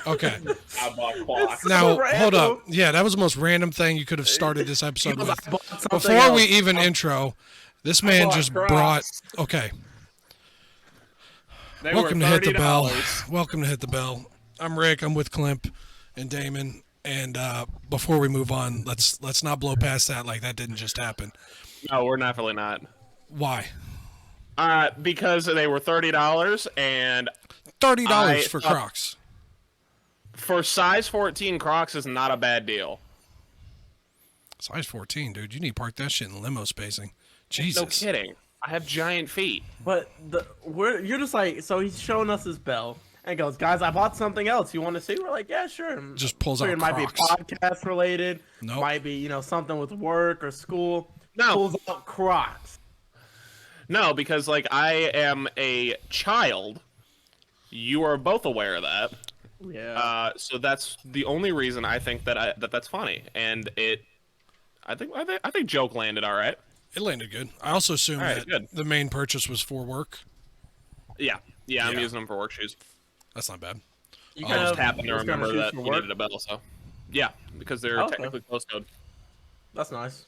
Okay. I bought clocks. Now, so hold up. random. Yeah, that was the most random thing you could have started this episode Because I with. bought something Before we else. even intro, this man bought just Crocs. brought. Okay. They Welcome were to Hit the Bell. $30. Welcome to Hit the Bell. I'm Rick. I'm with Klimp and Damon. And before we move on, let's not blow past that like that didn't just happen. No, we're definitely not. Why? Because they were $30 and $30 for Crocs. for size 14 Crocs is not a bad deal. Size 14, dude. You need to park that shit in limo spacing. Jesus. No kidding. I have giant feet. But you're just like, so he's showing us his bell and goes, guys, I bought something else. You want to see? We're like, yeah, sure. Just pulls out It might be Crocs. podcast related. Nope. Might be, something with work or school. No. Pulls out Crocs. No, because like I am a child. You are both aware of that. Yeah. So that's the only reason I think that that's funny, and I think joke landed all right. It landed good. I also assume All right, that good. the main purchase was for work. Yeah, I'm Yeah. using them for work shoes. That's not bad. You I kind just of- happened to those kind of remember shoes that for you work? needed a bell, so yeah, because they're Okay. technically close code. That's nice.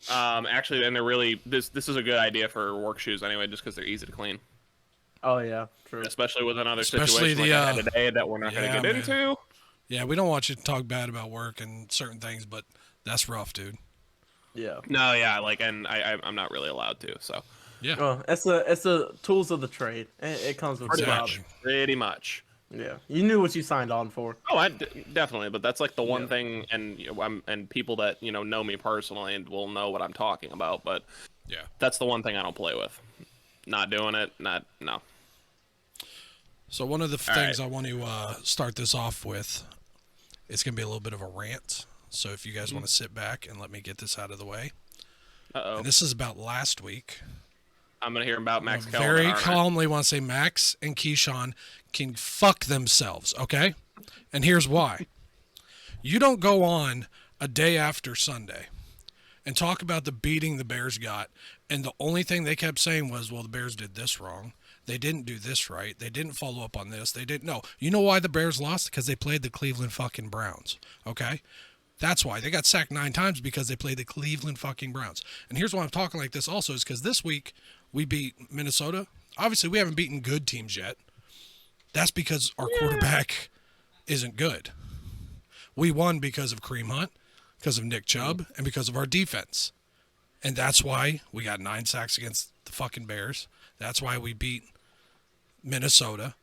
Actually, and they're really this is a good idea for work shoes anyway, just because they're easy to clean, Oh, yeah. True. especially with another Especially situation the, like I had today that we're not going yeah, to get man. into. Yeah, we don't want you to talk bad about work and certain things, but that's rough, dude. Yeah. No, yeah, like, and I'm not really allowed to, so Yeah. Well, it's the tools of the trade. It comes with pretty the job. much, pretty much. Yeah. You knew what you signed on for. Oh, definitely, but that's like the one Yeah. thing, and and people that know me personally and will know what I'm talking about. But Yeah. that's the one thing I don't play with. Not doing it. No. So one of the All things right. I want to start this off with, it's going to be a little bit of a rant. So if you guys want to sit back and let me get this out of the way. Uh-oh. And this is about last week. I'm gonna hear about Max I Kellerman. very aren't I? calmly want to say Max and Keyshawn can fuck themselves, okay? And here's why. You don't go on a day after Sunday and talk about the beating the Bears got, and the only thing they kept saying was, well, the Bears did this wrong. They didn't do this right. They didn't follow up on this. They didn't. No. You know why the Bears lost? Because they played the Cleveland fucking Browns, okay? That's why. They got sacked 9 times because they played the Cleveland fucking Browns. And here's why I'm talking like this also is because this week we beat Minnesota. Obviously, we haven't beaten good teams yet. That's because our quarterback isn't good. We won because of Kareem Hunt, because of Nick Chubb, and because of our defense. And that's why we got 9 sacks against the fucking Bears. That's why we beat Minnesota.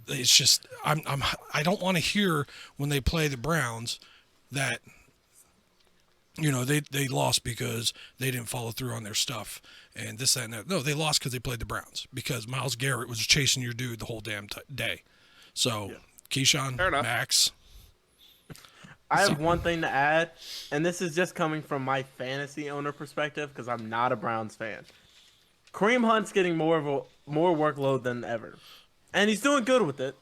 It's just I don't want to hear when they play the Browns that they lost because they didn't follow through on their stuff and this, that, and that. No, they lost because they played the Browns because Myles Garrett was chasing your dude the whole damn day. So, Keyshawn, Fair enough. Max. I have one thing to add, and this is just coming from my fantasy owner perspective because I'm not a Browns fan. Kareem Hunt's getting more workload than ever, and he's doing good with it.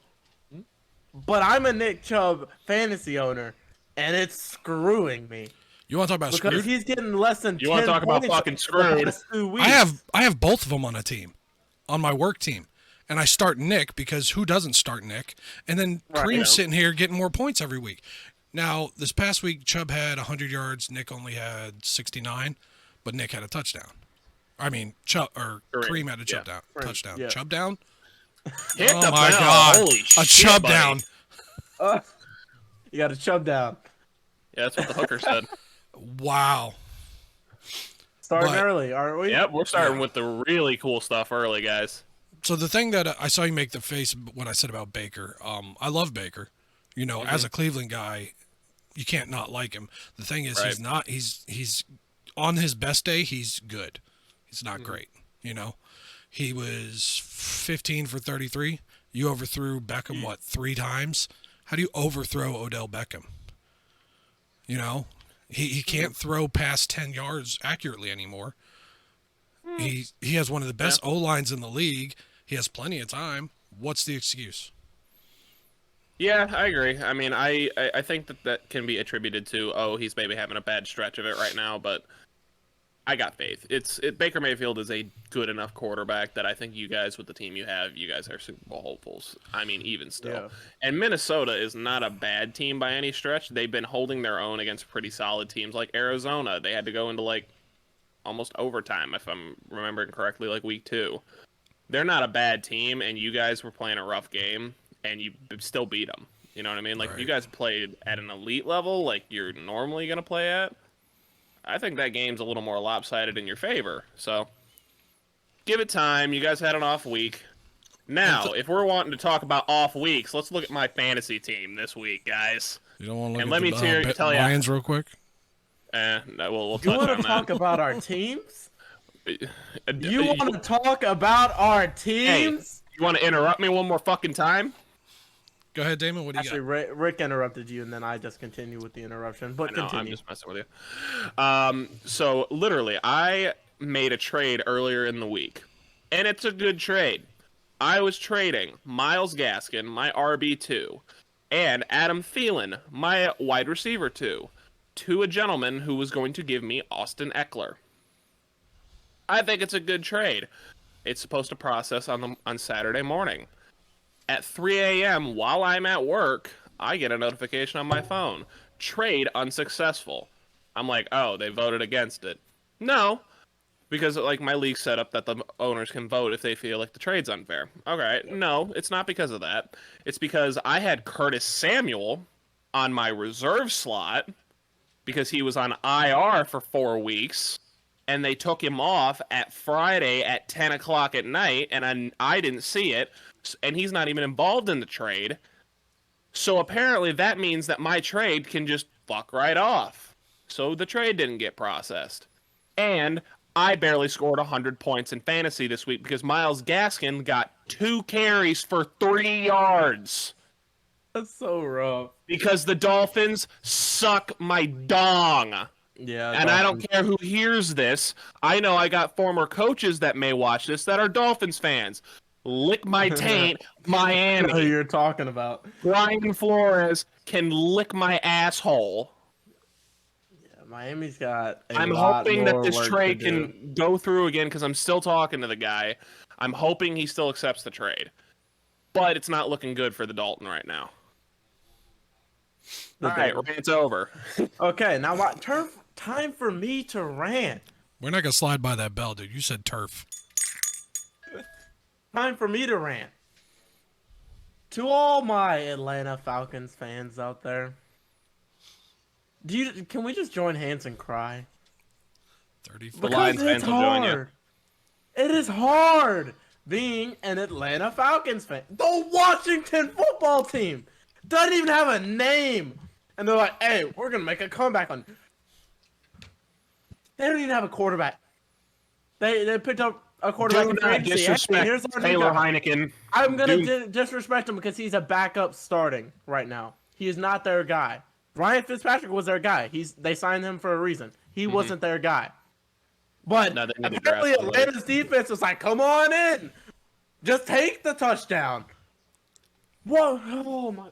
But I'm a Nick Chubb fantasy owner, and it's screwing me You want to talk about because screwed? he's getting less than. You wanna 10 talk about points fucking the screwed? past 2 weeks. I have both of them on a team, on my work team. And I start Nick because who doesn't start Nick? And then Kareem's sitting here getting more points every week. Now, this past week, Chubb had 100 yards. Nick only had 69, but Nick had a touchdown. I mean, Kareem had a touchdown. yeah. Chubb down? Hit Oh the my bell. God. Holy A shit, Chubb buddy. down. You got to Chubb down. Yeah, that's what the hooker said. Wow. Starting But- early, aren't we? Yep, we're starting with the really cool stuff early, guys. So the thing that I saw you make the face when I said about Baker, I love Baker. As a Cleveland guy, you can't not like him. The thing is, Right. he's on his best day, he's good. He's not great. He was 15 for 33. You overthrew Beckham, 3 times? How do you overthrow Odell Beckham? He can't throw past 10 yards accurately anymore. He has one of the best O-lines in the league. He has plenty of time. What's the excuse? Yeah, I agree. I mean, I think that can be attributed to, he's maybe having a bad stretch of it right now, but I got faith. Baker Mayfield is a good enough quarterback that I think you guys, with the team you have, you guys are Super Bowl hopefuls. I mean, even still. Yeah. And Minnesota is not a bad team by any stretch. They've been holding their own against pretty solid teams like Arizona. They had to go into like almost overtime, if I'm remembering correctly, like week 2. They're not a bad team, and you guys were playing a rough game, and you still beat them. You know what I mean? Like, if you guys played at an elite level, like you're normally going to play at, I think that game's a little more lopsided in your favor. So, give it time. You guys had an off week. Now, if we're wanting to talk about off weeks, let's look at my fantasy team this week, guys. You don't want to look And at let me tell you, Lions real quick? No, we'll You touch want on to talk that. about our teams? You want to talk about our teams? You want to interrupt me one more fucking time? Go ahead, Damon. What do you Actually, Rick interrupted you, and then I just continue with the interruption. But No, I'm continue. just messing with you. So literally, I made a trade earlier in the week, and it's a good trade. I was trading Myles Gaskin, my RB2, and Adam Thielen, my wide receiver 2, to a gentleman who was going to give me Austin Eckler. I think it's a good trade. It's supposed to process on Saturday morning. At 3 a.m. while I'm at work, I get a notification on my phone. Trade unsuccessful. I'm like, oh, they voted against it. No, because like my league set up that the owners can vote if they feel like the trade's unfair. Okay, no, it's not because of that. It's because I had Curtis Samuel on my reserve slot because he was on IR for 4 weeks, and they took him off at Friday at 10 o'clock at night, and I didn't see it. And he's not even involved in the trade. So apparently that means that my trade can just fuck right off. So the trade didn't get processed. And I barely scored 100 points in fantasy this week because Myles Gaskin got 2 carries for 3 yards. That's so rough. Because the Dolphins suck my dong. Yeah. And I don't care who hears this. I know I got former coaches that may watch this that are Dolphins fans. Lick my taint, Miami. Who you're talking about? Brian Flores can lick my asshole. Yeah, Miami's got. I'm lot hoping that more this work trade to do. can go through again because I'm still talking to the guy. I'm hoping he still accepts the trade. But it's not looking good for the Dalton right now. All right, rant's over. Okay, now what? Time for me to rant. We're not gonna slide by that bell, dude. You said turf. Time for me to rant. To all my Atlanta Falcons fans out there, can we just join hands and cry? 34. The Lions fans will join you. It is hard being an Atlanta Falcons fan. The Washington football team doesn't even have a name, and they're like, "Hey, we're gonna make a comeback on." They don't even have a quarterback. They picked up a quarterback. Do in not free agency. disrespect Hey, here's our new Taylor guy. Heineken. I'm gonna disrespect him because he's a backup starting right now. He is not their guy. Ryan Fitzpatrick was their guy. They signed him for a reason. He wasn't their guy. But No, they need to apparently draft somebody. Atlanta's defense was like, "Come on in, just take the touchdown." Whoa! Oh my!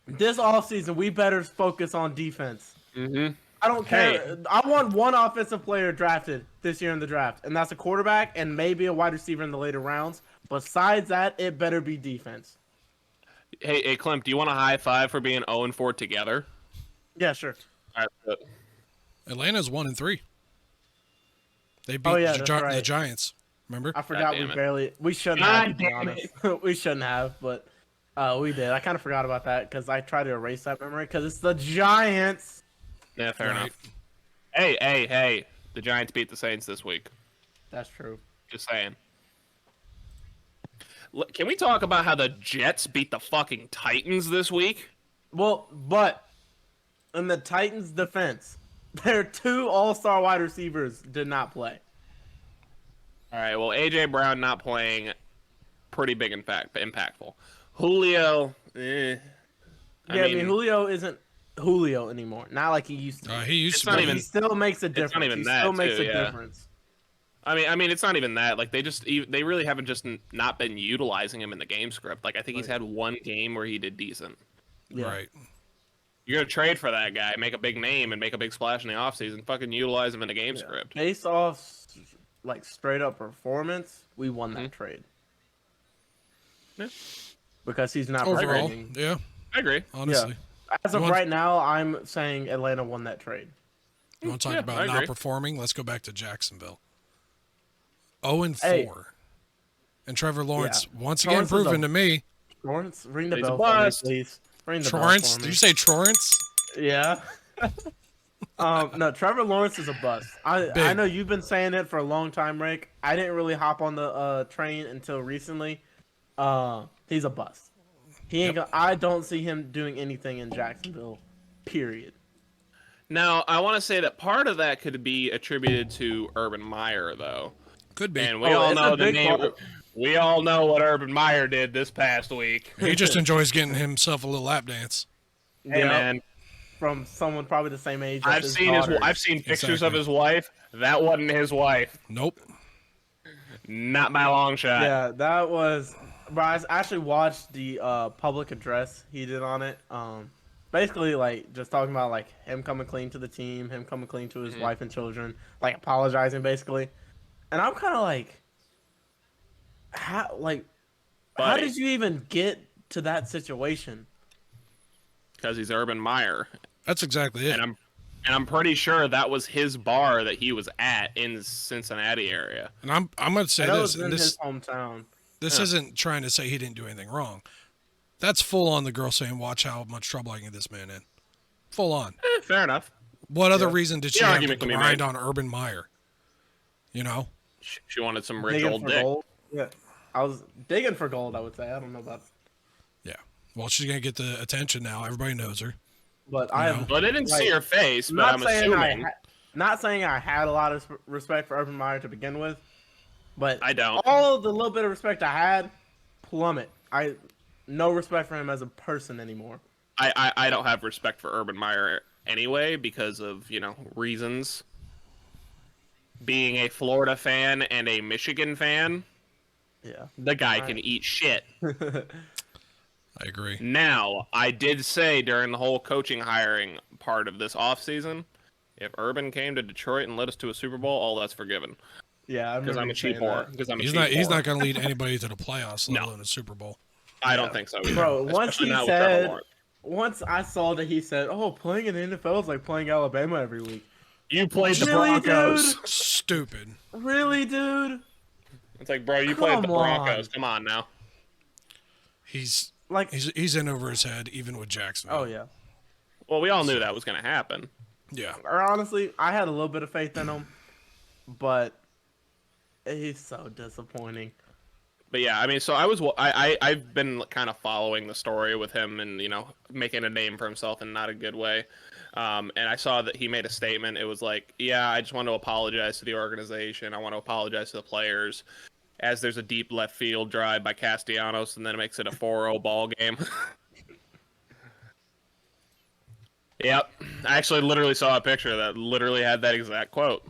This offseason, we better focus on defense. Mm-hmm. I don't care. Hey. I want one offensive player drafted this year in the draft, and that's a quarterback and maybe a wide receiver in the later rounds. Besides that, it better be defense. Hey, Klimp, do you want a high five for being 0-4 together? Yeah, sure. All right. Atlanta's 1-3. They beat that's the right. Giants. Remember? I forgot we shouldn't God have, to be damn honest. We shouldn't have, but we did. I kind of forgot about that because I tried to erase that memory because it's the Giants. Yeah, fair Right. enough. Hey. The Giants beat the Saints this week. That's true. Just saying. Can we talk about how the Jets beat the fucking Titans this week? Well, but in the Titans' defense, their 2 all-star wide receivers did not play. All right, well, A.J. Brown not playing, pretty big impactful. Julio, I mean, Julio isn't Julio anymore. Not like he used to. He used It's to not be. even- He still makes a difference. not even he that, still makes too, a yeah. difference. I mean, it's not even that. Like, they really haven't just not been utilizing him in the game script. Like, I think he's had one game where he did decent. Yeah. Right. You're gonna trade for that guy, make a big name, and make a big splash in the offseason. Fucking utilize him in a game Yeah. script. Based off like straight up performance, we won that trade. Yeah. Because he's not Overall, performing. yeah, I agree. honestly. As of right now, I'm saying Atlanta won that trade. You want to talk Yeah, about I not agree. performing? Let's go back to Jacksonville. 0-4. Hey. And Trevor Lawrence, Yeah. once Lawrence again, is proven to me. Lawrence, ring the He's a bell for me, bust. please. Ring the bell Torrance? for Did me. you say Torrance? Yeah. No, Trevor Lawrence is a bust. I Big. know you've been saying it for a long time, Rick. I didn't really hop on the train until recently. He's a bust. He ain't. I don't see him doing anything in Jacksonville. Period. Now, I want to say that part of that could be attributed to Urban Meyer, though. Could be. And we Oh, all it's a know the big name. part. We all know what Urban Meyer did this past week. He just enjoys getting himself a little lap dance. Hey, Yep. man, From someone probably the same age. as I've his seen daughter. I've seen pictures of Exactly. his wife. That wasn't his wife. Nope. Not by a long shot. Yeah, that was. But I actually watched the public address he did on it. Basically, like just talking about like him coming clean to the team, him coming clean to his wife and children, like apologizing basically. And I'm kind of like, how Buddy. did you even get to that situation? Because he's Urban Meyer, That's exactly it. and I'm pretty sure that was his bar that he was at in the Cincinnati area. And I'm going to say That this. was in And this his hometown. this isn't trying to say he didn't do anything wrong. That's full on the girl saying, watch how much trouble I can get this man in. Full on. Fair enough. What other reason did she The have to argument can be grind made. on Urban Meyer? You know? She wanted some rich Digging old for dick. gold. Yeah, I was digging for gold. I would say. I don't know about, Yeah. Well, she's going to get the attention now. Everybody knows her. but I know. have. Well, they didn't see Like, her face, but I'm assuming. Not saying I had a lot of respect for Urban Meyer to begin with, but I don't. all the little bit of respect I had plummet. No respect for him as a person anymore. I don't have respect for Urban Meyer anyway because of, reasons. Being a Florida fan and a Michigan fan, Yeah. the guy can eat shit. I agree. Now, I did say during the whole coaching hiring part of this offseason, if Urban came to Detroit and led us to a Super Bowl, all that's forgiven. Yeah, I Because remember I'm a you cheap saying whore. that. Because I'm a He's cheap not. He's whore. not going to lead anybody to the playoffs, let No. alone a Super Bowl. I don't think so either. Bro, once Especially he not with Trevor said, Lawrence. once I saw that he said, "Oh, playing in the NFL is like playing Alabama every week." You played the Really, Broncos. dude? Stupid. Really, dude? It's like, bro, you played the Come on. Broncos. Come on now. He's Like, he's in over his head, even with Jacksonville. oh yeah. Well, we all knew that was going to happen. Yeah. Or honestly, I had a little bit of faith in him, but he's so disappointing. But yeah, I mean, so I've been kind of following the story with him and, making a name for himself in not a good way. And I saw that he made a statement. It was like, yeah, I just want to apologize to the organization. I want to apologize to the players. As there's a deep left field drive by Castellanos, and then it makes it a 4-0 ball game. Yep. I actually literally saw a picture that literally had that exact quote.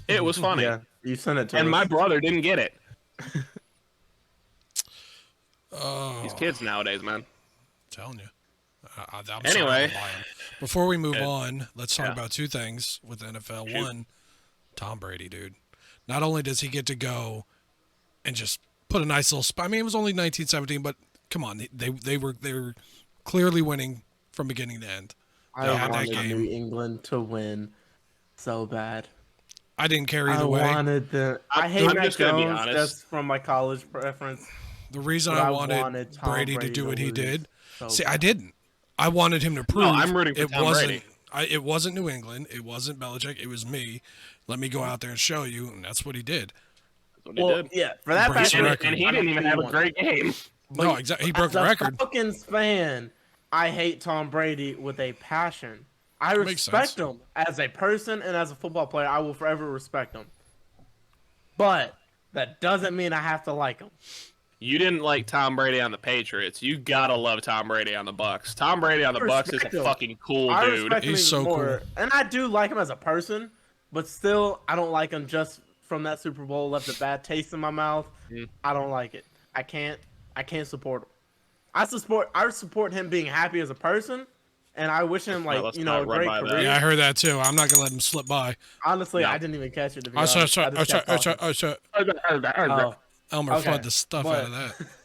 It was funny. Yeah, you sent it to And us. my brother didn't get it. Oh, These kids nowadays, man. telling you. I'm Anyway. sorry, before we move Yeah. on, let's talk Yeah. about two things with the NFL. Shoot. One, Tom Brady, dude. Not only does he get to go and just put a nice little spot. I mean, it was only 1917, but come on, they were clearly winning from beginning to end. I Yeah, that wanted game. New England to win so bad. I didn't care either I way. wanted the. I I'm hate Mac just gonna be Jones honest. just from my college preference. The reason But I I wanted, wanted Tom Brady to Brady do to what he lose did. so See, bad. I didn't. I wanted him to prove I'm rooting for it Tom wasn't. Brady. It wasn't New England. It wasn't Belichick. It was me. Let me go out there and show you, and that's what he did. That's what he Well, did. yeah, for that Brace fact, your And, record. and he didn't even have a great game. No, exactly. He broke As the a record. Falcons fan, I hate Tom Brady with a passion. I Makes respect sense. him as a person and as a football player. I will forever respect him. But that doesn't mean I have to like him. You didn't like Tom Brady on the Patriots. You gotta love Tom Brady on the Bucks. Tom Brady on the Bucks is respect a him. fucking cool I dude. respect him He's even so more. cool. And I do like him as a person, but still, I don't like him just from that Super Bowl. Left a bad taste in my mouth. I don't like it. I can't support him. I support him being happy as a person, and I wish him Alright, like let's a not run great by that. career. Yeah, I heard that too. I'm not gonna let him slip by. Honestly, No. I didn't even catch it. To be I honest, saw. I just kept talking. Oh, Elmer okay. flood the stuff out of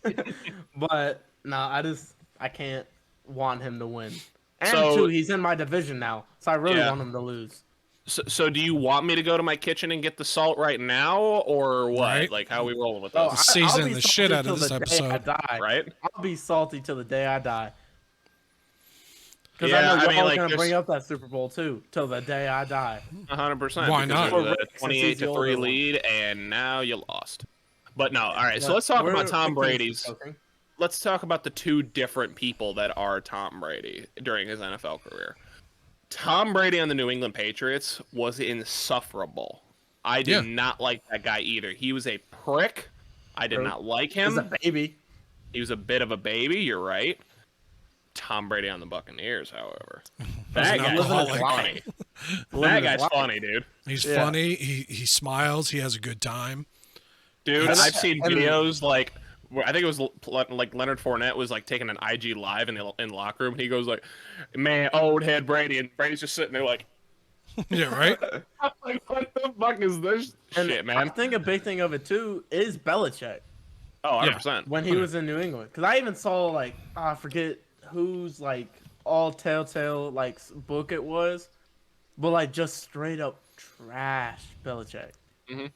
that. But no, I can't want him to win. And So- two, he's in my division now, so I really Yeah. want him to lose. So do you want me to go to my kitchen and get the salt right now, or what? Right. Like, how are we rolling with Oh, this? Seasoning the shit salty out of till this the day I episode. die. Right? I'll be salty till the day I die. Because Yeah, I know I y'all mean, are like, gonna there's- bring up that Super Bowl too, till the day I die. 100%. Why because not? There's a Since he's 28 the to 3 older one. lead, and now you lost. But no, all right. So But let's talk we're about Tom fictitious Brady's. joking. Let's talk about the two different people that are Tom Brady during his NFL career. Tom Brady on the New England Patriots was insufferable. I did Yeah. not like that guy either. He was a prick. I did True. not like He's him. a baby. He was a bit of a baby. You're right. Tom Brady on the Buccaneers, however, that an guy's alcoholic. funny. Living That his guy's life. funny, dude. He's Yeah. funny. He smiles. He has a good time. Dude, It's- I've seen and- videos like where I think it was like Leonard Fournette was like taking an IG live in the locker room, and he goes like, "Man, old head Brady," and Brady's just sitting there like, Yeah, right. I'm like, "What the fuck is this And shit, I man?" think a big thing of it too is Belichick Oh, 100%. when he was in New England. Because I even saw like I forget whose like all telltale like book it was, but like just straight up trash Belichick. Mhm.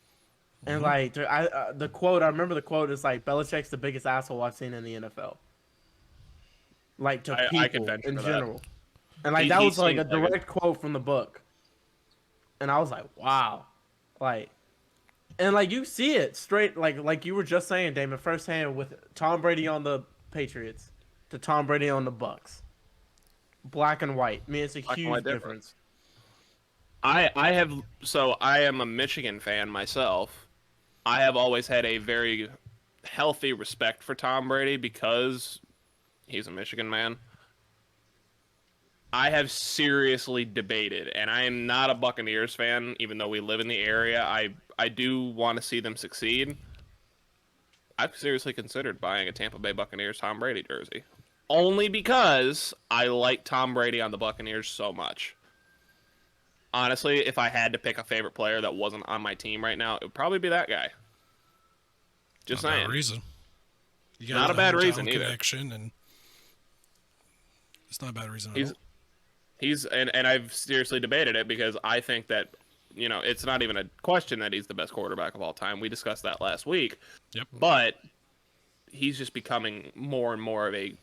And like the quote, I remember the quote is like Belichick's the biggest asshole I've seen in the NFL. Like to I people could venture in for that. general, and like He- that he was like a seems like a- direct quote from the book. And I was like, wow, like, and like you see it straight, like you were just saying, Damon, firsthand with Tom Brady on the Patriots to Tom Brady on the Bucks, black and white. I mean, it's a Black and huge white difference. I am a Michigan fan myself. I have always had a very healthy respect for Tom Brady because he's a Michigan man. I have seriously debated, and I am not a Buccaneers fan, even though we live in the area. I do want to see them succeed. I've seriously considered buying a Tampa Bay Buccaneers Tom Brady jersey. Only because I like Tom Brady on the Buccaneers so much. Honestly, if I had to pick a favorite player that wasn't on my team right now, it would probably be that guy. Just Not a bad saying. reason. You Not got a bad hometown reason either. connection, and it's not a bad reason at He's all. and I've seriously debated it because I think that, it's not even a question that he's the best quarterback of all time. We discussed that last week. Yep. But he's just becoming more and more of a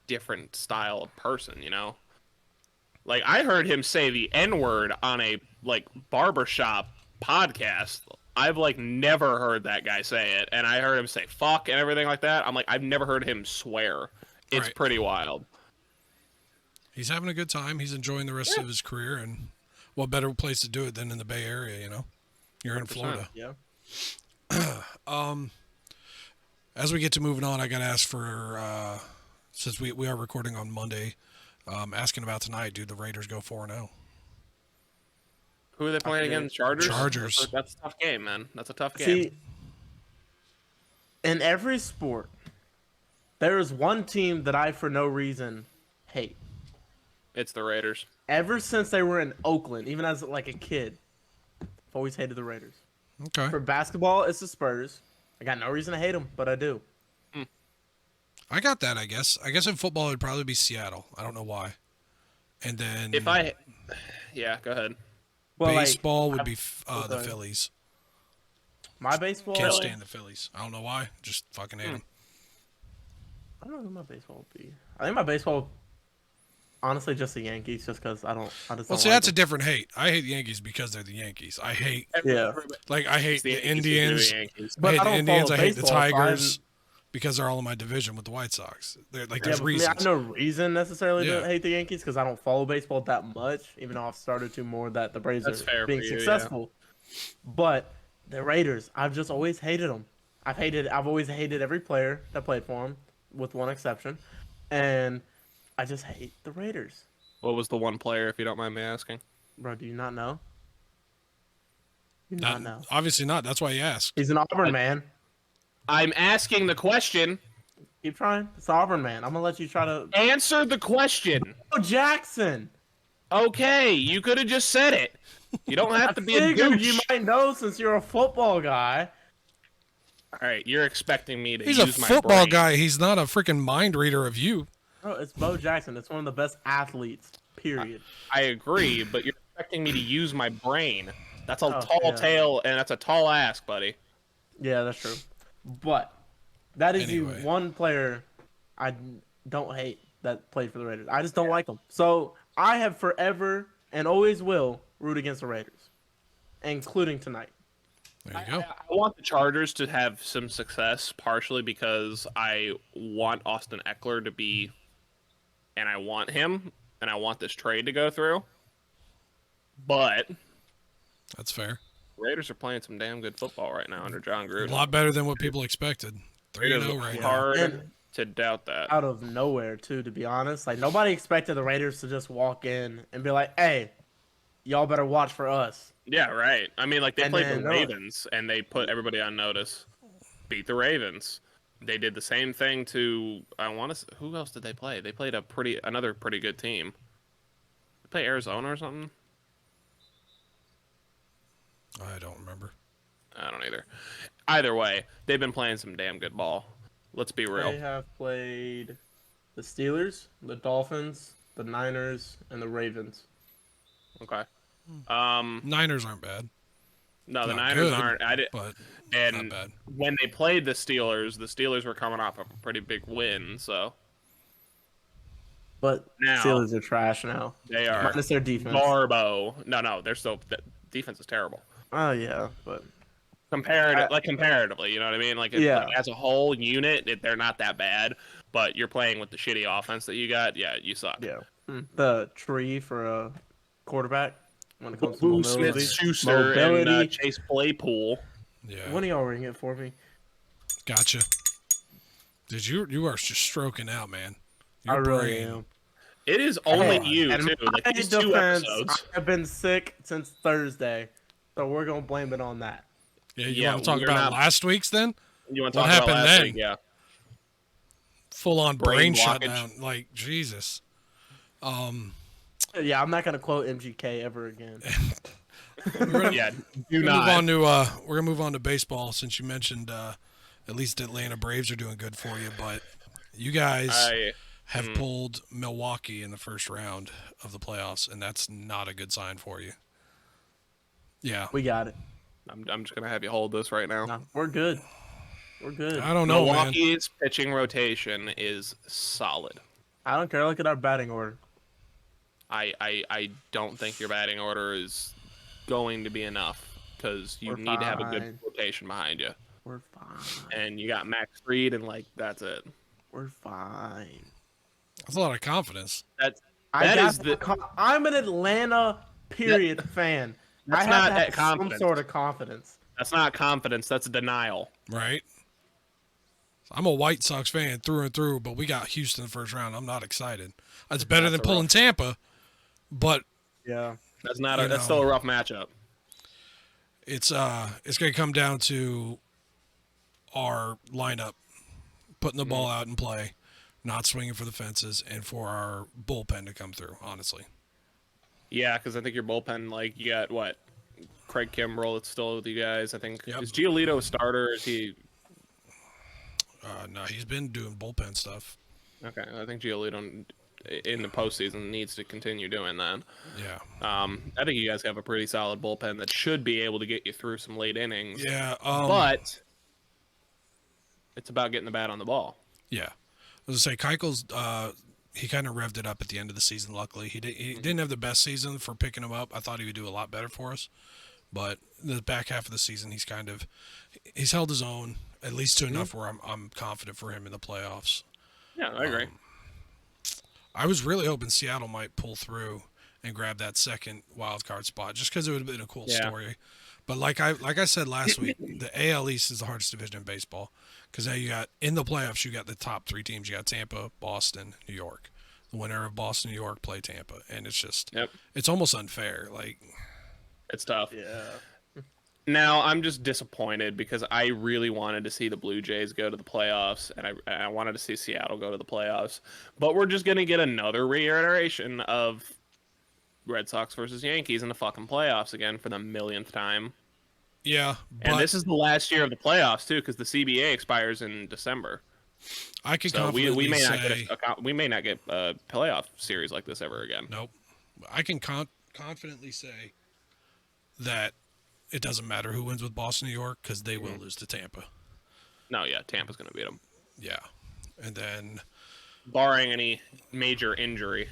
different style of person, Like, I heard him say the N-word on a, barbershop podcast. I've, never heard that guy say it. And I heard him say fuck and everything like that. I'm like, I've never heard him swear. It's Right. pretty wild. He's having a good time. He's enjoying the rest of his career, and what better place to do it than in the Bay Area? You're in 100%. Florida. Yeah. As we get to moving on, I got to ask for since we are recording on Monday, asking about tonight. Do the Raiders go 4-0? Who are they playing forget. again? Chargers? Chargers. That's a tough game, man. That's a tough game. See, in every sport, there is one team that I, for no reason, hate. It's the Raiders. Ever since they were in Oakland, even as like a kid, I've always hated the Raiders. Okay. For basketball, it's the Spurs. I got no reason to hate them, but I do. I got that, I guess. I guess in football, it'd probably be Seattle. I don't know why. And then Yeah, go ahead. Well, baseball like, would be the okay. Phillies. my baseball. Can't Really? stand the Phillies. I don't know why. Just fucking hate them. I don't know who my baseball would be. I think my baseball, honestly, just the Yankees, just because I just Well, don't see, like that's a them. different hate. I hate the Yankees because they're the Yankees. I hate, Yeah. I hate It's the Yankees, Indians. the Yankees. But I hate I the don't Indians. follow I hate the baseball, so I Tigers haven't- because they're all in my division with the White Sox. They're, Yeah, there's but for me, I reasons. have no reason necessarily Yeah. to hate the Yankees because I don't follow baseball that much, even though I've started to more that the Braves That's are fair being for you, yeah. successful. But the Raiders, I've just always hated them. I've always hated every player that played for them, with one exception, and I just hate the Raiders. What was the one player, if you don't mind me asking? Bro, do you not know? You do not know. Obviously not. That's why you asked. He's an Auburn man. I'm asking the question. Keep trying. It's Auburn, man. I'm gonna let you try to. Answer the question. Oh, Jackson. Okay, you could have just said it. You don't have to be a Figured douche. you might know since you're a football guy. All right, you're expecting me to He's use a my football brain. guy. He's not a freaking mind reader of you. Bro, it's Bo Jackson. It's one of the best athletes. Period. I agree, but you're expecting me to use my brain. That's a Oh, tall yeah. tale, and that's a tall ask, buddy. Yeah, that's true. But that is Anyway. the one player I don't hate that played for the Raiders. I just don't like him. So I have forever and always will root against the Raiders, including tonight. There you go. I want the Chargers to have some success, partially because I want Austin Eckler to be, and I want him, and I want this trade to go through. But That's fair. Raiders are playing some damn good football right now under John A Gruden. lot better than what people expected. It is 3-0 right now. hard And- to doubt that. Out of nowhere, too, to be honest. Like, nobody expected the Raiders to just walk in and be like, hey, y'all better watch for us. Yeah, right. I mean, like, they And played then the Ravens, and they put everybody on notice. Beat the Ravens. They did the same thing to, I want to, who else did they play? They played another pretty good team. They play Arizona or something? I don't remember. I don't either. Either way, they've been playing some damn good ball. Let's be real. They have played the Steelers, the Dolphins, the Niners, and the Ravens. Okay. Niners aren't bad, No, the Not Niners good, aren't. but And not bad. when they played the Steelers were coming off a pretty big win, so But Now- Steelers are trash now. they are Minus their defense. Garbo. No, they're still the defense is terrible. Oh, yeah, but Comparatively, you know what I mean? Like, Yeah. like as a whole unit, they're not that bad. But you're playing with the shitty offense that you got. Yeah, you suck. yeah. The tree for a quarterback when it comes to Boo mobility. Smith-Schuster and Chase Claypool. Yeah, When are y'all ring it for me? gotcha. Dude, you are just stroking out, man. Your I really brain. am. It is only Hey, you and too. Like my these 2 defense, episodes. I've been sick since Thursday, so we're gonna blame it on that. Yeah, you Yeah, want to talk we're about not- last week's then? You want to What talk about happened last then? week? Yeah. Full on Brain brain blockage. shutdown. Like Jesus. Yeah, I'm not gonna quote MGK ever again. Yeah. Do We're not. gonna move on to baseball since you mentioned at least Atlanta Braves are doing good for you, but you guys have pulled Milwaukee in the first round of the playoffs, and that's not a good sign for you. Yeah, We got it. I'm just gonna have you hold this right now. No, we're good. We're good. I don't know, man. Milwaukee's pitching rotation is solid. I don't care. Look at our batting order. I don't think your batting order is going to be enough because you We're need to have a good fine. rotation behind you. We're fine. And you got Max Fried, and like that's it. We're fine. That's a lot of confidence. That I got is the I'm an Atlanta period fan. that's I have not to have that some confidence. sort of confidence. that's not confidence. That's denial. Right? I'm a White Sox fan through and through, but we got Houston in the first round. I'm not excited. That's better than That's a pulling Tampa, but Yeah. That's not. You That's know. still a rough matchup. it's going to come down to our lineup, putting the ball out in play, not swinging for the fences, and for our bullpen to come through, honestly. Yeah, because I think your bullpen, like you got what, Craig Kimbrell. It's still with you guys. I think Yep. is Giolito a starter? Or is he? No, he's been doing bullpen stuff. Okay, I think Giolito in the postseason needs to continue doing that. Yeah. I think you guys have a pretty solid bullpen that should be able to get you through some late innings. Yeah. But it's about getting the bat on the ball. Yeah. I was going to say, Keuchel's, he kind of revved it up at the end of the season, luckily. He didn't have the best season for picking him up. I thought he would do a lot better for us. But the back half of the season, he's held his own, at least to enough where I'm confident for him in the playoffs. Yeah, I agree. I was really hoping Seattle might pull through and grab that second wild card spot, just because it would have been a cool Yeah. story. But like I said last week, the AL East is the hardest division in baseball, because now you got in the playoffs, you got the top 3 teams. You got Tampa, Boston, New York. The winner of Boston, New York play Tampa, and it's just Yep, it's almost unfair. Like it's tough. Yeah. Now I'm just disappointed because I really wanted to see the Blue Jays go to the playoffs, and I wanted to see Seattle go to the playoffs. But we're just gonna get another reiteration of Red Sox versus Yankees in the fucking playoffs again for the millionth time. Yeah, And but this is the last year of the playoffs too, because the CBA expires in December. I can So we confidently may not say get we may not get a playoff series like this ever again. nope. I can confidently say that it doesn't matter who wins with Boston, New York, because they will lose to Tampa. No, yeah, Tampa's gonna beat them, Yeah, and then barring any major injury.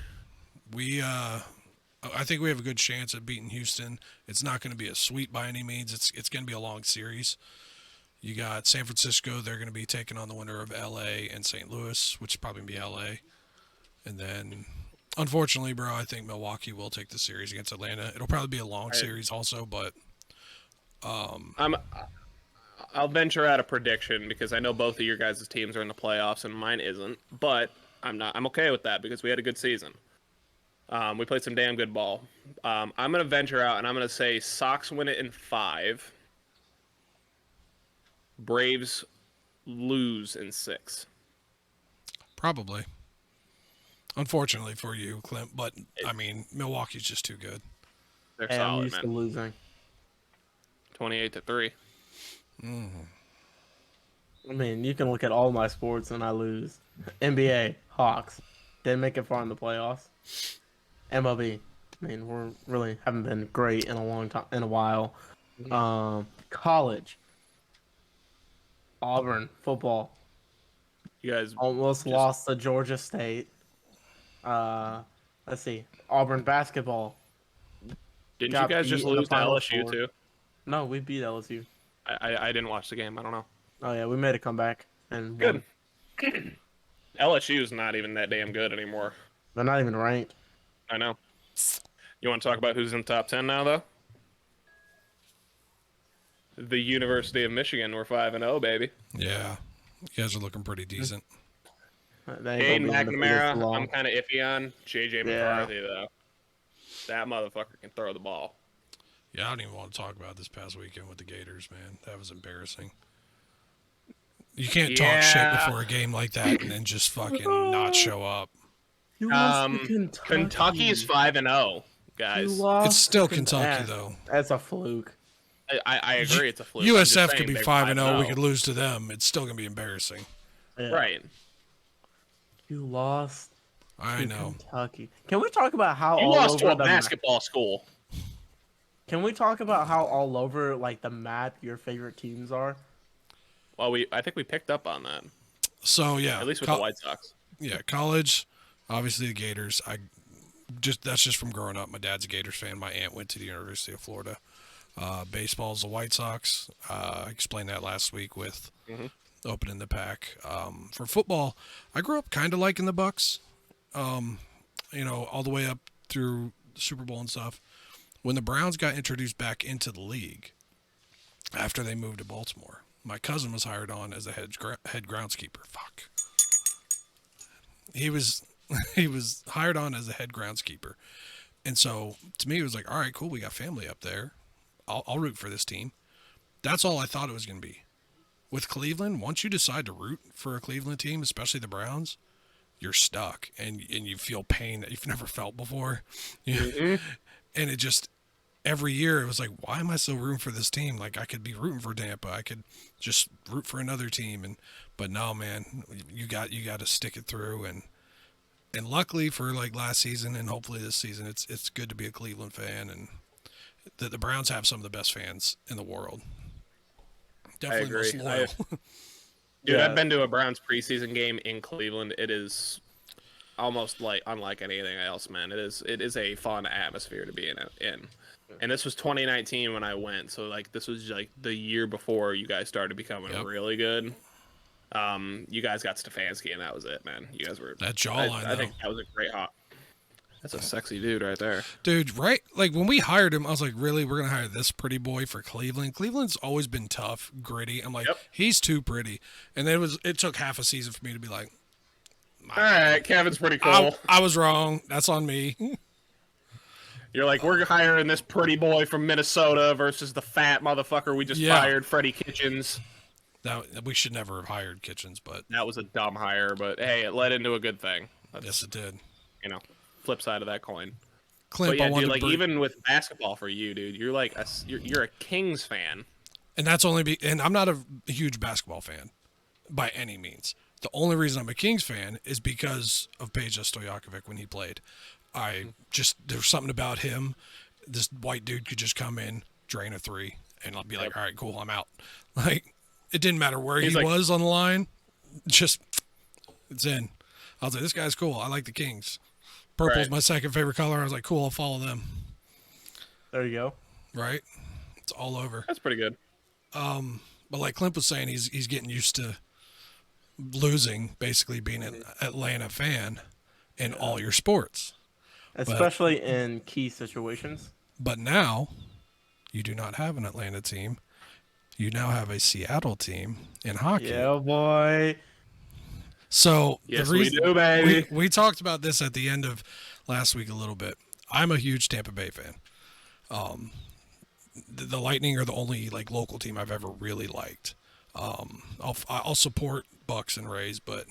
I think we have a good chance at beating Houston. It's not going to be a sweep by any means. It's going to be a long series. You got San Francisco. They're going to be taking on the winner of L.A. and St. Louis, which will probably be L.A. And then, unfortunately, bro, I think Milwaukee will take the series against Atlanta. It'll probably be a long series also, but I'll venture out a prediction because I know both of your guys' teams are in the playoffs and mine isn't, but I'm okay with that because we had a good season. We played some damn good ball. I'm gonna venture out and I'm gonna say Sox win it in 5. Braves lose in 6. probably. Unfortunately for you, Klimp, but I mean, Milwaukee's just too good. They're Hey, I'm solid, used to man. losing. 28-3. I mean, you can look at all my sports and I lose. NBA, Hawks, didn't make it far in the playoffs. MLB, I mean, we're really haven't been great in a long time, in a while. College, Auburn football, You guys almost just lost to Georgia State. Let's see, Auburn basketball. didn't you got guys just beat in the lose to Final LSU Four. too? No, we beat LSU. I didn't watch the game. I don't know. Oh yeah, we made a comeback and Good. won. LSU is not even that damn good anymore. They're not even ranked. I know. You want to talk about who's in the top 10 now, though? The University of Michigan. We're 5-0, baby. Yeah, you guys are looking pretty decent. They ain't Aiden gonna be undefeated for McNamara, long. I'm kind of iffy on. JJ Yeah. McCarthy, though. That motherfucker can throw the ball. Yeah, I don't even want to talk about this past weekend with the Gators, man. That was embarrassing. You can't talk shit Yeah. before a game like that and then just fucking not show up. You lost to Kentucky. Kentucky's 5-0, guys. You lost It's still to Kentucky, though. That's a fluke. I agree, it's a fluke. I'm just USF saying could be they're 5-0. We 5-0. could lose to them. It's still gonna be embarrassing. Yeah. Right. You lost I to know. Kentucky. Can we talk about how You all lost over to a the basketball school. Can we talk about how all over like the map your favorite teams are? Well, I think we picked up on that. So yeah, At least with the White Sox. Yeah, college. Obviously the Gators. That's just from growing up. My dad's a Gators fan. My aunt went to the University of Florida. Baseball's the White Sox. I explained that last week with opening the pack. For football, I grew up kind of liking the Bucks. All the way up through the Super Bowl and stuff. When the Browns got introduced back into the league after they moved to Baltimore, my cousin was hired on as a head groundskeeper. Fuck. He was hired on as a head groundskeeper. And so to me, it was like, all right, cool. We got family up there. I'll root for this team. That's all I thought it was going to be. With Cleveland, once you decide to root for a Cleveland team, especially the Browns, you're stuck and you feel pain that you've never felt before. And it just, every year it was like, why am I still rooting for this team? Like I could be rooting for Tampa. I could just root for another team. But no, man, you got to stick it through. And luckily for like last season and hopefully this season, it's good to be a Cleveland fan, and the Browns have some of the best fans in the world. Definitely most agree. loyal. Dude, Yeah. I've been to a Browns preseason game in Cleveland. It is almost like unlike anything else, man. It is a fun atmosphere to be in. And this was 2019 when I went, so like this was like the year before you guys started becoming really good. You guys got Stefanski, and that was it, man. You guys were That jawline, I think that was a great hop. That's a sexy dude right there. Dude, right? Like when we hired him, I was like, really? We're going to hire this pretty boy for Cleveland? Cleveland's always been tough, gritty. I'm like, he's too pretty. And then it took half a season for me to be like, All right, Kevin's pretty cool. I was wrong. That's on me. You're like, we're hiring this pretty boy from Minnesota versus the fat motherfucker we just fired, Freddie Kitchens. Now, we should never have hired Kitchens, but that was a dumb hire. But hey, it led into a good thing. Yes, it did. You know, flip side of that coin. Klimp, but yeah, dude, like even with basketball for you, dude, you're like you're a Kings fan. And that's only and I'm not a huge basketball fan by any means. The only reason I'm a Kings fan is because of Peja Stojakovic when he played. There's something about him. This white dude could just come in, drain a three, and I'll be like, all right, cool, I'm out. Like, it didn't matter where he was on the line. Just, it's in. I was like, this guy's cool. I like the Kings. Purple's my second favorite color. I was like, cool, I'll follow them. There you go. Right? It's all over. That's pretty good. But like Klimp was saying, he's getting used to losing, basically being an Atlanta fan in all your sports. Especially in key situations. But now, you do not have an Atlanta team. You now have a Seattle team in hockey. Yeah, boy. So yes, we do, baby. We talked about this at the end of last week a little bit. I'm a huge Tampa Bay fan. The Lightning are the only like local team I've ever really liked. I'll support Bucks and Rays, but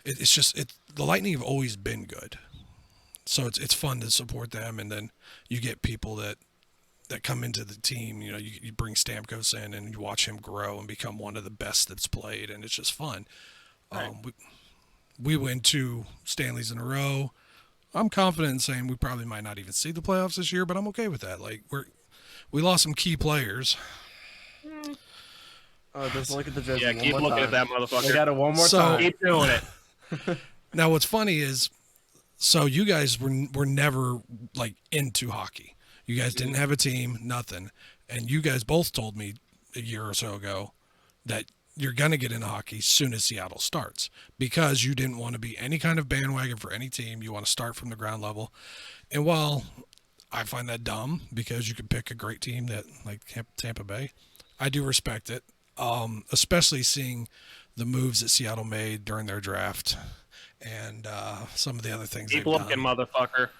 it's just the Lightning have always been good. So it's fun to support them, and then you get people that come into the team. You know, you bring Stamkos in, and you watch him grow and become one of the best that's played, and it's just fun. Right. We win 2 Stanleys in a row. I'm confident in saying we probably might not even see the playoffs this year, but I'm okay with that. Like we lost some key players. Just look at the jersey. Yeah, keep looking at that motherfucker. We got it one more time. Keep doing it. Now, what's funny is, so you guys were never like into hockey. You guys didn't have a team, nothing, and you guys both told me a year or so ago that you're gonna get into hockey as soon as Seattle starts because you didn't want to be any kind of bandwagon for any team. You want to start from the ground level, and while I find that dumb because you could pick a great team that like Tampa Bay, I do respect it, especially seeing the moves that Seattle made during their draft. And some of the other things. Keep looking, motherfucker.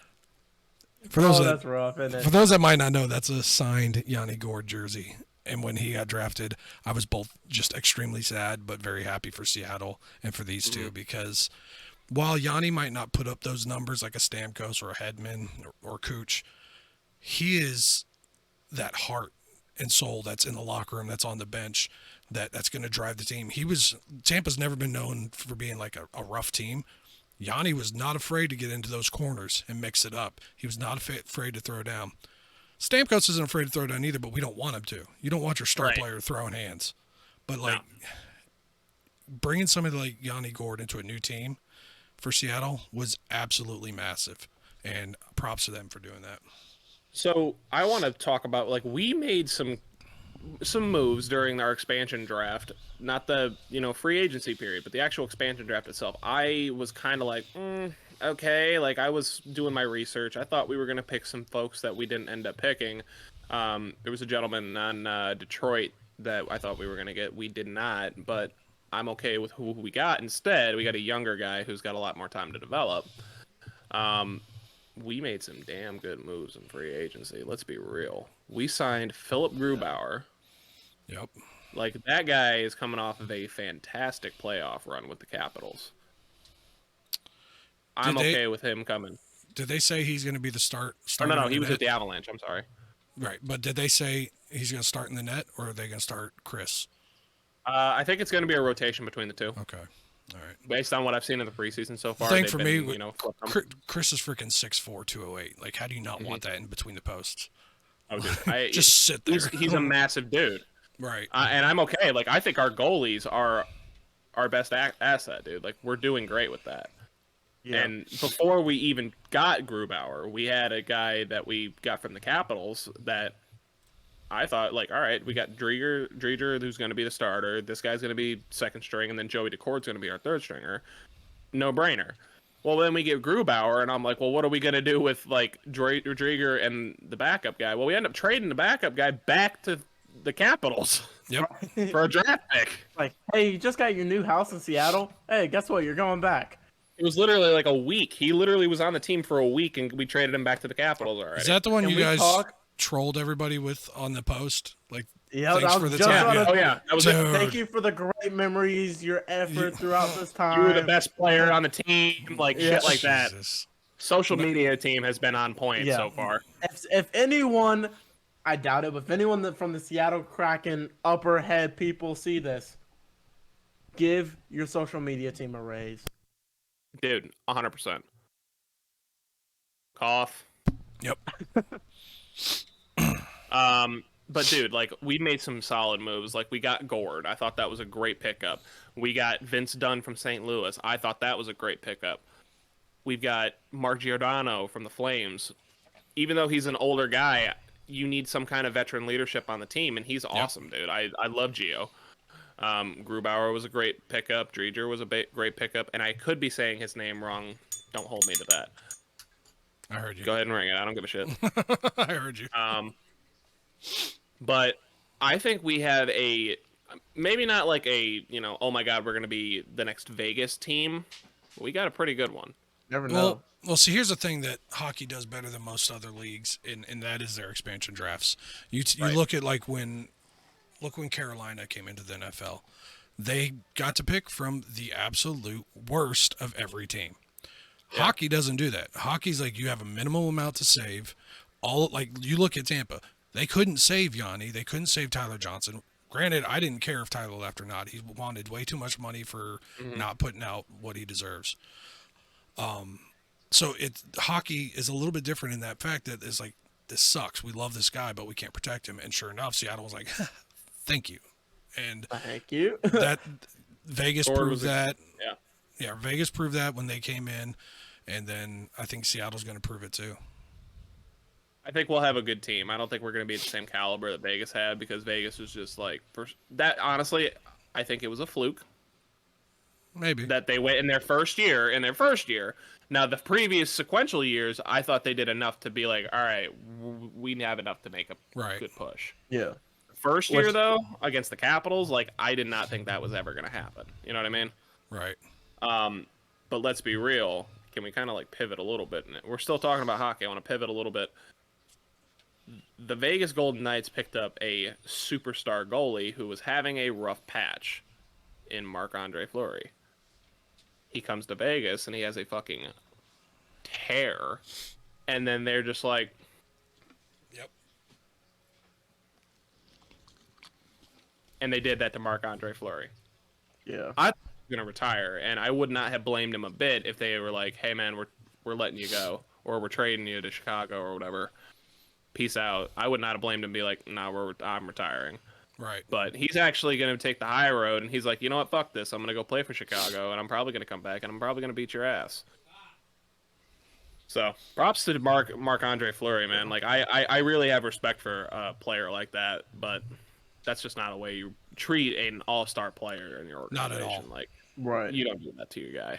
For those that's rough, isn't it? For those that might not know, that's a signed Yanni Gourde jersey. And when he got drafted, I was both just extremely sad, but very happy for Seattle and for these two because while Yanni might not put up those numbers like a Stamkos or a Hedman or Cooch, he is that heart and soul that's in the locker room, that's on the bench, that's going to drive the team. Tampa's never been known for being like a rough team. Yanni was not afraid to get into those corners and mix it up. He was not afraid to throw down. Stamkos isn't afraid to throw down either, but we don't want him to. You don't want your star player throwing hands. But like bringing somebody like Yanni Gourde into a new team for Seattle was absolutely massive, and props to them for doing that. So I want to talk about we made some moves during our expansion draft, not the free agency period, but the actual expansion draft itself. I was kind of like, okay, I was doing my research. I thought we were going to pick some folks that we didn't end up picking. There was a gentleman on Detroit that I thought we were going to get. We did not, but I'm okay with who we got. Instead, we got a younger guy who's got a lot more time to develop. We made some damn good moves in free agency. Let's be real. We signed Philip Grubauer. Yep. That guy is coming off of a fantastic playoff run with the Capitals. I'm okay with him coming. Did they say he's going to be the starter? No, he was at the Avalanche. I'm sorry. Right, but did they say he's going to start in the net, or are they going to start Chris? I think it's going to be a rotation between the two. Okay. All right. Based on what I've seen in the preseason so far. The thing for me, Chris is freaking 6'4", 208. How do you not want that in between the posts? Oh, dude. Just sit there. He's a massive dude. Right. And I'm okay. I think our goalies are our best asset, dude. We're doing great with that. Yeah. And before we even got Grubauer, we had a guy that we got from the Capitals that I thought, all right, we got Drieger, who's going to be the starter. This guy's going to be second string, and then Joey Decort's going to be our third stringer. No brainer. Well, then we get Grubauer, and I'm like, well, what are we going to do with, Drieger and the backup guy? Well, we end up trading the backup guy back to the Capitals. Yep. For a draft pick. Hey, you just got your new house in Seattle? Hey, guess what? You're going back. It was literally like a week. He literally was on the team for a week, and we traded him back to the Capitals already. Is that the one Can you we guys talk? trolled everybody with on the post? Like, Yeah, thanks I for was the just time. about to. Oh yeah, that was it. Dude, Thank you for the great memories, your effort throughout this time. You were the best player on the team, like Yeah. shit like that. Jesus. Social media team has been on point Yeah. so far. If anyone, I doubt it, but if anyone from the Seattle Kraken upper head people see this, give your social media team a raise. Dude, 100%. Cough. Yep. But dude, like we made some solid moves. Like we got Gord. I thought that was a great pickup. We got Vince Dunn from St. Louis. I thought that was a great pickup. We've got Mark Giordano from the Flames. Even though he's an older guy, you need some kind of veteran leadership on the team, and he's awesome, dude. I love Gio. Grubauer was a great pickup. Dreger was a great pickup, and I could be saying his name wrong. Don't hold me to that. I heard you. Go ahead and ring it. I don't give a shit. I heard you. But I think we have a maybe not like a oh my god, we're gonna be the next Vegas team. But we got a pretty good one. Never know. Well, see, here's the thing that hockey does better than most other leagues, and that is their expansion drafts. You Right. look at when Carolina came into the NFL, they got to pick from the absolute worst of every team. Yeah. Hockey doesn't do that. Hockey's like you have a minimal amount to save. You look at Tampa, they couldn't save Yanni, they couldn't save Tyler Johnson. Granted, I didn't care if Tyler left or not. He wanted way too much money for not putting out what he deserves. So hockey is a little bit different in that fact that it's like, this sucks. We love this guy, but we can't protect him. And sure enough, Seattle was like, thank you. And Thank you. that Vegas Gord proved was that. Yeah. Yeah, Vegas proved that when they came in, and then I think Seattle's going to prove it too. I think we'll have a good team. I don't think we're going to be at the same caliber that Vegas had because Vegas was just like that. Honestly, I think it was a fluke Maybe. that they went in their first year. Now, the previous sequential years, I thought they did enough to be like, all right, we have enough to make a Right. good push. Yeah. First year, though, against the Capitals, like, I did not think that was ever going to happen. You know what I mean? Right. But let's be real. Can we kind of, like, pivot a little bit? We're still talking about hockey. I want to pivot a little bit. The Vegas Golden Knights picked up a superstar goalie who was having a rough patch in Marc-Andre Fleury. He comes to Vegas and he has a fucking tear, and then they're just like, Yep. and they did that to Marc-Andre Fleury. Yeah. I thought he was gonna retire, and I would not have blamed him a bit if they were like, "Hey man, we're letting you go, or we're trading you to Chicago or whatever. Peace out." I would not have blamed him. And be like, "No, I'm retiring." Right. But he's actually going to take the high road, and he's like, you know what, fuck this. I'm going to go play for Chicago, and I'm probably going to come back, and I'm probably going to beat your ass. So, props to Marc-Andre Fleury, man. Like, I really have respect for a player like that, but that's just not a way you treat an all-star player in your organization. Not at all. Like, Right. you don't do that to your guy.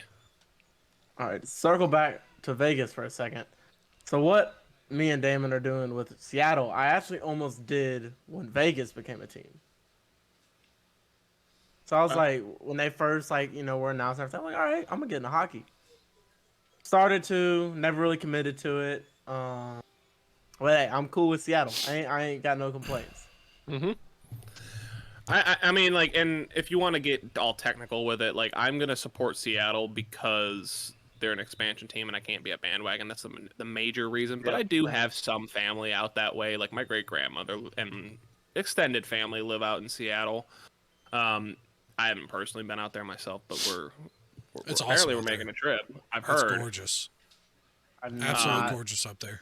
All right. Circle back to Vegas for a second. So what me and Damon are doing with Seattle, I actually almost did when Vegas became a team. So I was like, when they first were announced, everything, I'm like, all right, I'm gonna get into hockey. Started to, never really committed to it. But hey, I'm cool with Seattle. I ain't got no complaints. Mm-hmm. I mean, like, and if you want to get all technical with it, like, I'm gonna support Seattle because they're an expansion team and I can't be a bandwagon. That's the major reason. But Yeah. I do have some family out that way. Like my great grandmother and extended family live out in Seattle. I haven't personally been out there myself, but It's apparently awesome we're out making there. a trip. I've It's heard. gorgeous. I'm Absolutely not- gorgeous up there.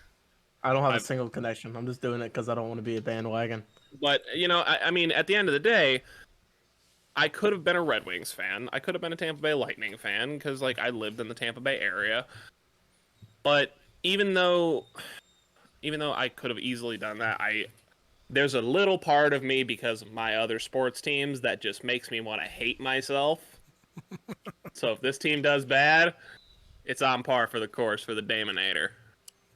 I don't have a I've- single connection. I'm just doing it because I don't want to be a bandwagon. But I mean, at the end of the day, I could have been a Red Wings fan. I could have been a Tampa Bay Lightning fan because, like, I lived in the Tampa Bay area. But even though I could have easily done that, there's a little part of me because of my other sports teams that just makes me want to hate myself. So if this team does bad, it's on par for the course for the Damonator.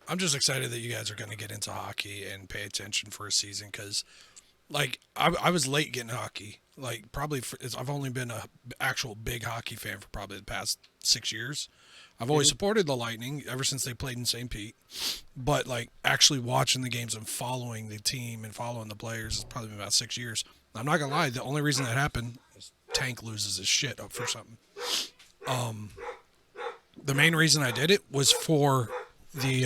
I'm just excited that you guys are going to get into hockey and pay attention for a season because, like, I was late getting hockey. Like, probably I've only been a actual big hockey fan for probably the past 6 years. I've always supported the Lightning ever since they played in St. Pete. But like actually watching the games and following the team and following the players has probably been about 6 years. I'm not gonna lie, the only reason that happened is Tank loses his shit up for something. The main reason I did it was for the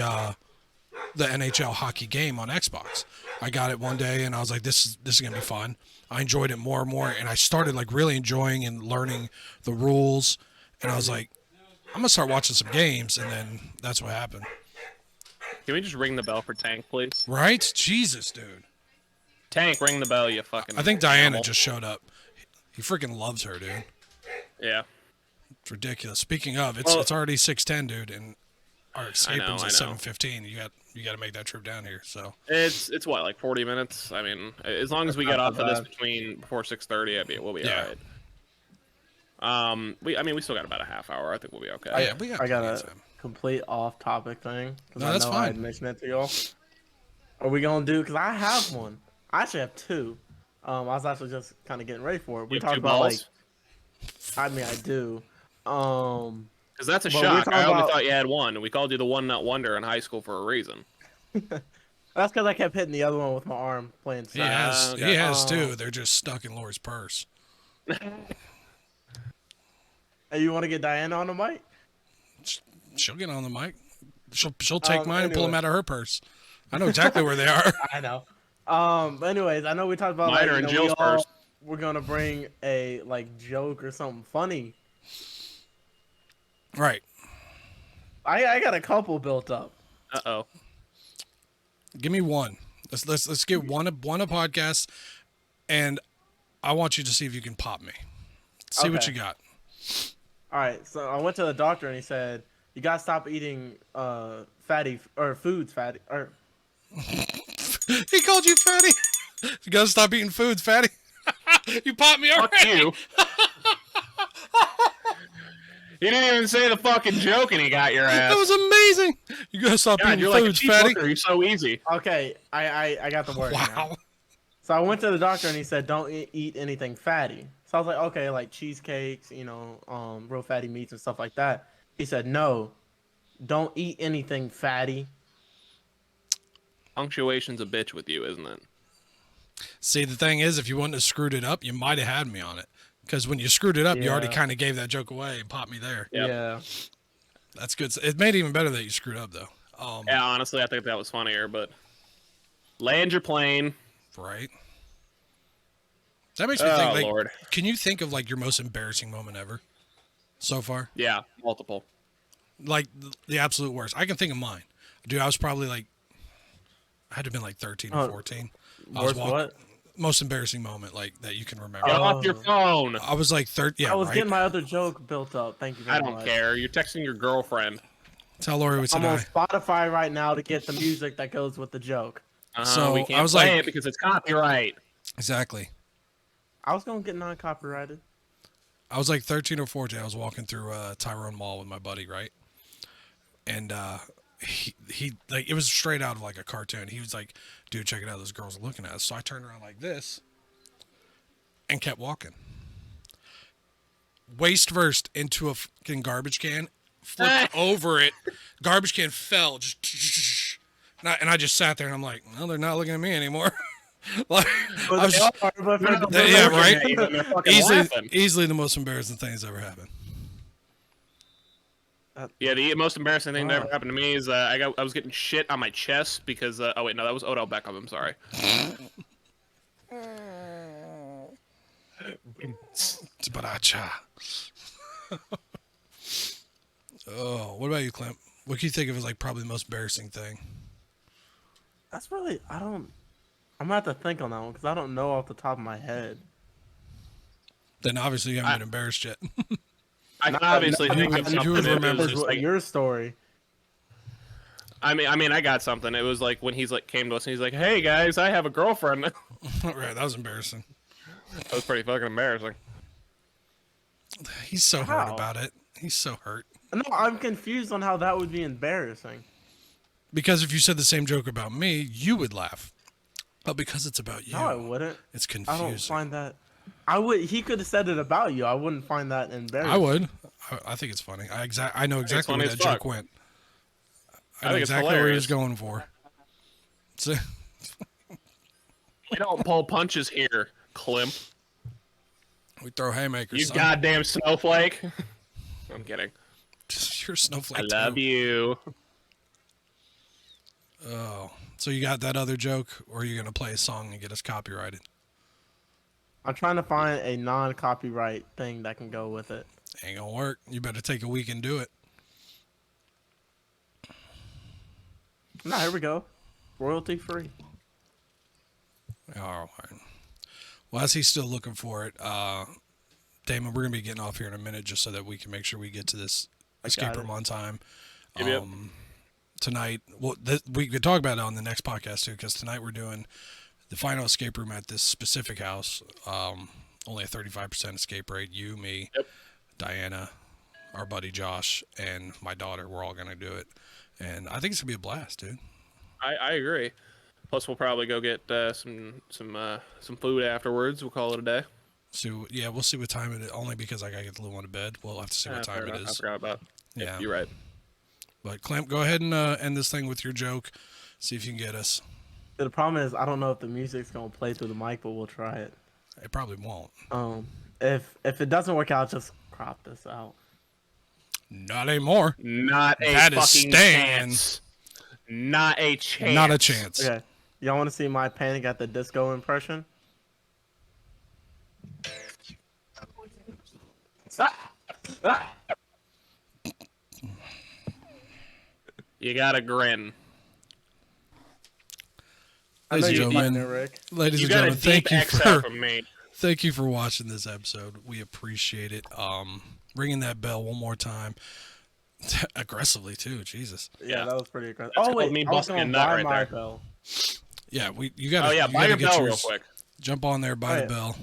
NHL hockey game on Xbox. I got it one day and I was like, this is gonna be fun. I enjoyed it more and more, and I started like really enjoying and learning the rules. And I was like, I'm gonna start watching some games, and then that's what happened. Can we just ring the bell for Tank, please? Right? Jesus, dude. Tank, ring the bell, you fucking. I think Diana animal. just showed up. He freaking loves her, dude. Yeah. It's ridiculous. Speaking of, it's already 6:10, dude, and our escape I know. at 7:15. You got to make that trip down here. So It's what, like 40 minutes? I mean, as long as we get off of this before 6:30, we'll be all right. We still got about a half hour. I think we'll be okay. I got a complete off-topic thing. No, that's fine. I mentioned it to y'all. Are we gonna do? Because I have one. I actually have two. I was actually just kind of getting ready for it. We You have talked two about balls? I mean, I do. Because that's a But we're shock. talking I only about- thought you had one. We called you the one nut wonder in high school for a reason. That's because I kept hitting the other one with my arm playing. he has okay. he has too. They're just stuck in Lori's purse. Hey, you want to get Diana on the mic? She'll get on the mic. She'll take mine and pull them anyway. out of her purse. I know exactly where they are. I know. But anyways, I know we talked about Mine are in Jill's purse. we're gonna bring a like joke or something funny. Right. I got a couple built up. Uh-oh. Give me one. Let's get one a podcast, and I want you to see if you can pop me. See what Okay. you got. All right, so I went to the doctor and he said you gotta stop eating fatty or foods fatty or He called you fatty. You gotta stop eating foods, fatty. You popped me Fuck already. you. You didn't even say the fucking joke and he got your That ass. was amazing. You gotta stop God, eating you're like a foods, cheap fatty. hooker. You're so easy. okay. I got the word. now. Wow. So I went to the doctor and he said don't eat anything fatty. So I was like, okay, like cheesecakes, real fatty meats and stuff like that. He said no, don't eat anything fatty. Punctuation's a bitch with you, isn't it? See, the thing is, if you wouldn't have screwed it up, you might have had me on it. Because when you screwed it up, you already Yeah. kind of gave that joke away and popped me there. Yep. Yeah. That's good. It made it even better that you screwed up, though. Yeah, honestly, I think that was funnier, but land your plane. Right. That makes me think. Oh, Like, Lord. can you think of like your most embarrassing moment ever so far? Yeah, multiple. Like the absolute worst. I can think of mine. Dude, I was probably like, I had to have been like 13 or 14. I was Worth what? Most embarrassing moment like that you can remember. Get off your phone. I was like 13. Yeah, I was right. getting my other joke built up. Thank you very I much. don't care. You're texting your girlfriend. Tell Lori we said I'm on hi. Spotify right now to get the music that goes with the joke. So, We can't I was play like- it because it's copyright. Exactly. I was gonna get non-copyrighted. I was like 13 or 14. I was walking through Tyrone Mall with my buddy, right? And he like it was straight out of like a cartoon. He was like, "Dude, check it out. Those girls are looking at us." So I turned around like this and kept walking. Waist first into a fucking garbage can, flipped over it. Garbage can fell. Just and I just sat there and I'm like, "No, they're not looking at me anymore." Like, But I was they just- are, but for They're Yeah, looking right? at you and they're fucking easily laughing. easily the most embarrassing thing that's ever happened. Yeah, the most embarrassing thing that Wow. ever happened to me is I was getting shit on my chest because oh wait, no, that was Odell Beckham. I'm sorry. Baracha. Oh, what about you, Klimp? What can you think of as like probably the most embarrassing thing? That's really I'm gonna have to think on that one because I don't know off the top of my head. Then obviously you haven't been embarrassed yet. I can obviously no, think you- of you something. would It remember was just like, Your story. I mean, I got something. It was like when he's like came to us and he's like, "Hey guys, I have a girlfriend." That Right, that was embarrassing. was pretty fucking embarrassing. He's so hurt How? about it. He's so hurt. No, I'm confused on how that would be embarrassing. Because if you said the same joke about me, you would laugh. But because it's about you, No, I wouldn't. it's I don't confusing. find that. I would. He could have said it about you. I wouldn't find that embarrassing. I would. I think it's funny. I know exactly funny where as that fuck. joke went. I I know think it's exactly what he was hilarious. going for. So, We don't pull punches here, Klimp. we throw haymakers. You son. goddamn snowflake. I'm kidding. You're a snowflake. I love too. you. Oh, so you got that other joke, or are you gonna play a song and get us copyrighted? I'm trying to find a non-copyright thing that can go with it. Ain't gonna work. You better take a week and do it. No, here we go. Royalty free. All right. Well, as he's still looking for it, Damon, we're gonna be getting off here in a minute just so that we can make sure we get to this escape room on time. Yep. Tonight, well, we could talk about it on the next podcast too, because tonight we're doing the final escape room at this specific house. Only a 35% escape rate. You, me, Yep. Diana, our buddy Josh, and my daughter. We're all gonna do it, and I think it's gonna be a blast, dude. I agree. Plus, we'll probably go get some food afterwards. We'll call it a day. So yeah, we'll see what time it is. Only because I gotta get the little one to bed. We'll have to see what time it I is. forgot about. Yeah, You're right. But Klimp, go ahead and end this thing with your joke. See if you can get us. The problem is I don't know if the music's gonna play through the mic, but we'll try it. It probably won't. If it doesn't work out, just crop this out. Not anymore. Not a That is fucking Stan. chance. Not a chance. Not a chance. Okay, y'all want to see my Panic at the Disco impression? You gotta grin. I know Ladies and you're gentlemen, getting it, Rick. ladies You and got a gentlemen, deep thank you exhale for from me. thank you for watching this episode. We appreciate it. Ringing that bell one more time, aggressively too. Jesus. Yeah, that was pretty aggressive. That's Oh wait, called me I was busting gonna a nut buy right my there. bell. Yeah, you gotta. Oh yeah, you buy gotta your get bell real yours. quick. Jump on there, buy Oh, the yeah. bell.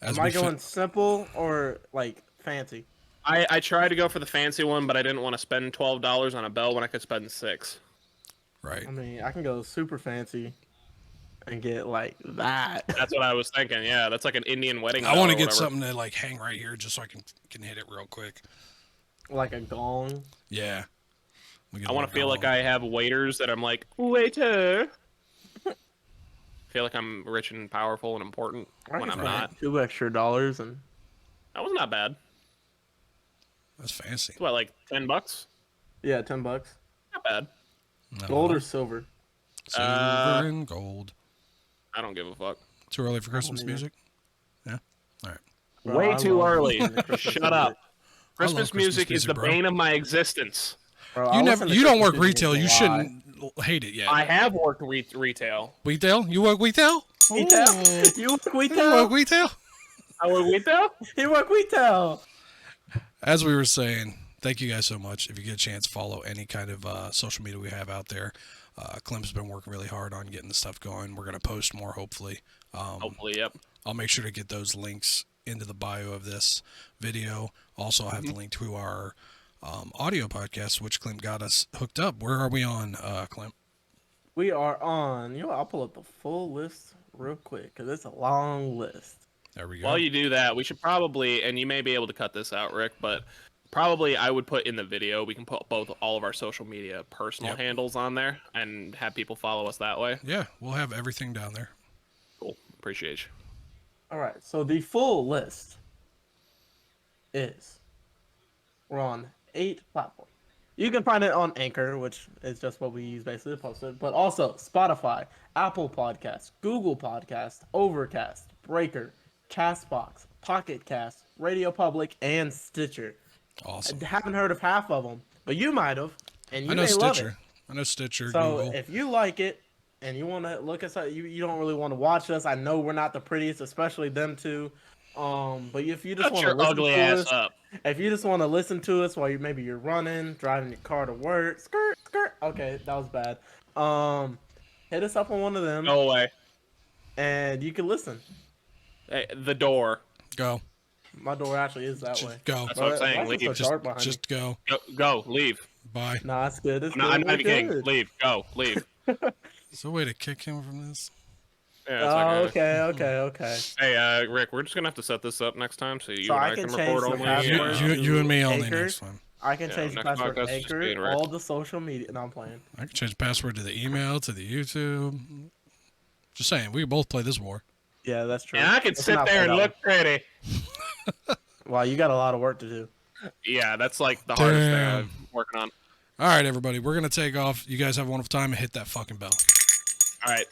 As Am I we going simple or like fancy? I tried to go for the fancy one, but I didn't want to spend $12 on a bell when I could spend $6. right. I mean, I can go super fancy and get like that. That's what I was thinking. Yeah, that's like an Indian wedding. I want to bell or get whatever. something to like hang right here, just so I can hit it real quick. Like a gong. Yeah. I want to feel like I have waiters that I'm like, waiter. Feel like I'm rich and powerful and important I when can I'm spend not. $2 extra and That was not bad. That's fancy. It's what, like $10? yeah, $10. Not bad. No, Gold or silver? silver and gold. I don't give a fuck. Too early for Christmas either. music? Yeah. All right. Bro, Way I too love early. Christmas Shut up. Christmas Christmas music is music, the bro. bane of my existence. Bro, I You listen to don't Christmas work music retail. in You July. shouldn't hate it yet. I have worked retail. Retail? You work retail? Retail? Ooh. You work You work retail? retail? I work retail? You work retail? As we were saying, thank you guys so much. If you get a chance, follow any kind of social media we have out there. Klimp's been working really hard on getting the stuff going. We're going to post more, hopefully. Hopefully, yep. I'll make sure to get those links into the bio of this video. Also, I'll have the link to our audio podcast, which Klimp got us hooked up. Where are we on, Klimp? We are on. You know, I'll pull up the full list real quick because it's a long list. There we go. While you do that, we should probably, and you may be able to cut this out, Rick, but probably I would put in the video, we can put all of our social media personal Yep. handles on there and have people follow us that way. Yeah, we'll have everything down there. Cool. Appreciate you. All right, so the full list is we're on 8 platforms. You can find it on Anchor, which is just what we use basically to post it, but also Spotify, Apple Podcasts, Google Podcasts, Overcast, Breaker, Castbox, Pocket Cast, Radio Public, and Stitcher. Awesome. I haven't heard of half of them, but you might have, and you I know may love it. Stitcher. I know Stitcher, So Google. if you like it and you want to look us up, you don't really want to watch us. I know we're not the prettiest, especially them two. But if you just Shut want to your listen ugly to ass us, up. if you just want to listen to us while maybe you're running, driving your car to work, skirt, skirt. Okay, that was bad. Hit us up on one of them, Go away. and you can listen. Hey, the door. Go. My door actually is that way. Go. That's what I'm saying. Why is it Leave. so dark behind me? Just go. Go. Leave. Bye. Nah, it's good. It's I'm good. not We're even kidding. good. Leave. Go. Leave. Is there a way to kick him from this? Yeah, it's Oh, like, okay. hey, Rick, we're just gonna have to set this up next time so you So and I I can can change record the only. password. You and me only Anchor. next time. I can Yeah, change the next password podcast is just me Anchor, and Rick. all the social media. No, I'm playing. I can change the password to the email, to the YouTube. Just saying, we can both play this war. Yeah, that's true. And I could Let's sit not there play and that look pretty. one. Wow, you got a lot of work to do. Yeah, that's like the hardest thing Damn. I'm working on. All right, everybody, we're gonna take off. You guys have a wonderful time and hit that fucking bell. All right.